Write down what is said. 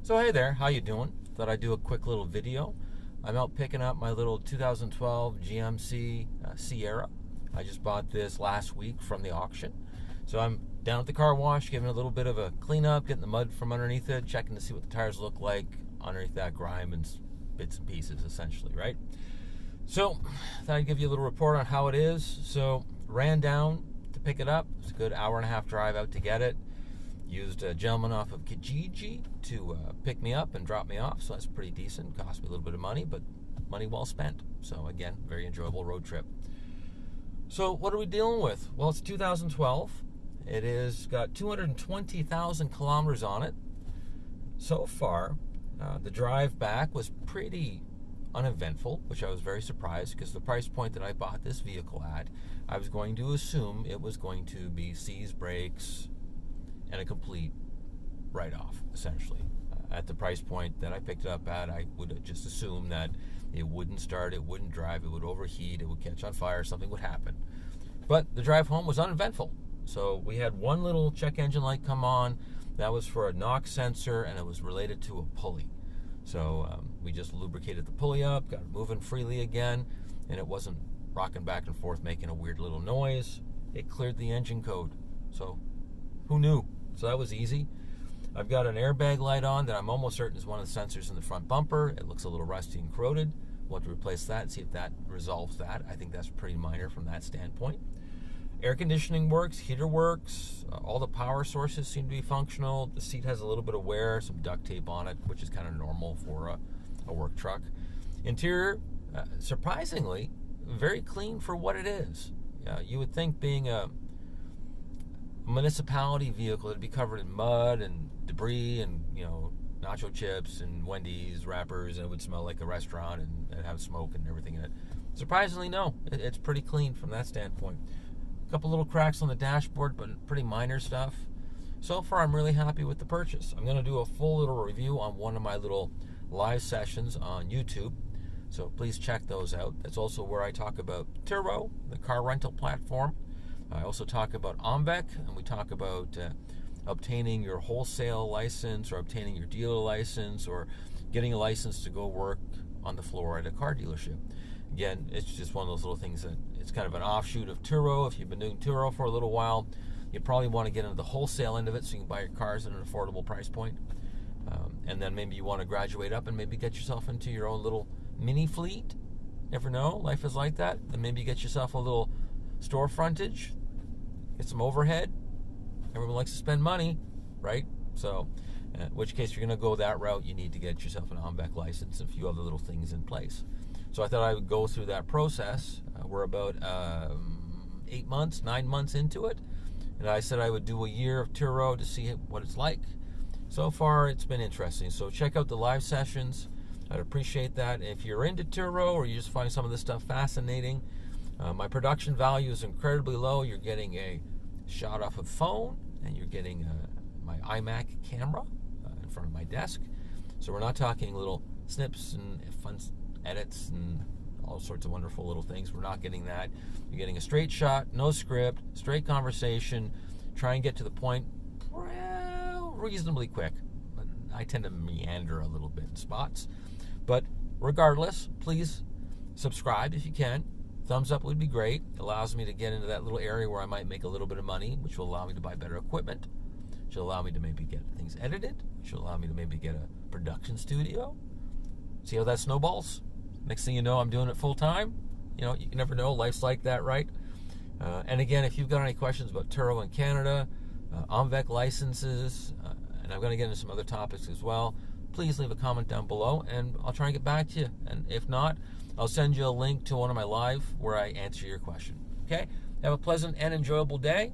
So hey there, how you doing? Thought I'd do a quick little video. I'm out picking up my little 2012 GMC Sierra. I just bought this last week from the auction. So I'm down at the car wash, giving it a little bit of a cleanup, getting the mud from underneath it, checking to see what the tires look like underneath that grime and bits and pieces, essentially, right? So thought I'd give you a little report on how it is. So ran down to pick it up. It's a good hour and a half drive out to get it. Used a gentleman off of Kijiji to pick me up and drop me off, so that's pretty decent. Cost me a little bit of money, but money well spent. So again, very enjoyable road trip. So what are we dealing with? Well, it's 2012. It is got 220,000 kilometers on it. So far, the drive back was pretty uneventful, which I was very surprised because the price point that I bought this vehicle at, I was going to assume it was going to be C's brakes and a complete write-off, essentially. At the price point that I picked it up at, I would just assume that it wouldn't start, it wouldn't drive, it would overheat, it would catch on fire, something would happen. But the drive home was uneventful. So we had one little check engine light come on. That was for a knock sensor, and it was related to a pulley. So we just lubricated the pulley up, got it moving freely again, and it wasn't rocking back and forth making a weird little noise. It cleared the engine code. So who knew? So that was easy. I've got an airbag light on that I'm almost certain is one of the sensors in the front bumper. It looks a little rusty and corroded. We'll have to replace that and see if that resolves that. I think that's pretty minor from that standpoint. Air conditioning works, heater works, all the power sources seem to be functional. The seat has a little bit of wear, some duct tape on it, which is kind of normal for a work truck. Interior, surprisingly, very clean for what it is. You would think being a municipality vehicle, it'd be covered in mud and debris and, nacho chips and Wendy's wrappers, and it would smell like a restaurant and have smoke and everything in it. Surprisingly, no. It's pretty clean from that standpoint. A couple little cracks on the dashboard, but pretty minor stuff. So far, I'm really happy with the purchase. I'm going to do a full little review on one of my little live sessions on YouTube, so please check those out. That's also where I talk about Turo, the car rental platform. I also talk about OMVIC, and we talk about obtaining your wholesale license or obtaining your dealer license or getting a license to go work on the floor at a car dealership. Again, it's just one of those little things that it's kind of an offshoot of Turo. If you've been doing Turo for a little while, you probably want to get into the wholesale end of it so you can buy your cars at an affordable price point. And then maybe you want to graduate up and maybe get yourself into your own little mini fleet. Never know, life is like that. Then maybe you get yourself a little store frontage, get some overhead. Everyone likes to spend money, right? So in which case, if you're going to go that route, you need to get yourself an OMVIC license and a few other little things in place. So I thought I would go through that process. We're about 9 months into it, and I said I would do a year of Turo to see what it's like. So far, it's been interesting. So check out the live sessions. I'd appreciate that. If you're into Turo or you just find some of this stuff fascinating, my production value is incredibly low. You're getting a shot off of phone, and you're getting my iMac camera in front of my desk. So we're not talking little snips and fun edits and all sorts of wonderful little things. We're not getting that. You're getting a straight shot, no script, straight conversation. Try and get to the point reasonably quick. But I tend to meander a little bit in spots. But regardless, please subscribe if you can. Thumbs up would be great. It allows me to get into that little area where I might make a little bit of money, which will allow me to buy better equipment, which will allow me to maybe get things edited, which will allow me to maybe get a production studio. See how that snowballs? Next thing you know, I'm doing it full time. You can never know. Life's like that, right? And again, if you've got any questions about Turo in Canada, OMVIC licenses, and I'm going to get into some other topics as well, please leave a comment down below, and I'll try and get back to you. And if not, I'll send you a link to one of my live where I answer your question. Okay? Have a pleasant and enjoyable day.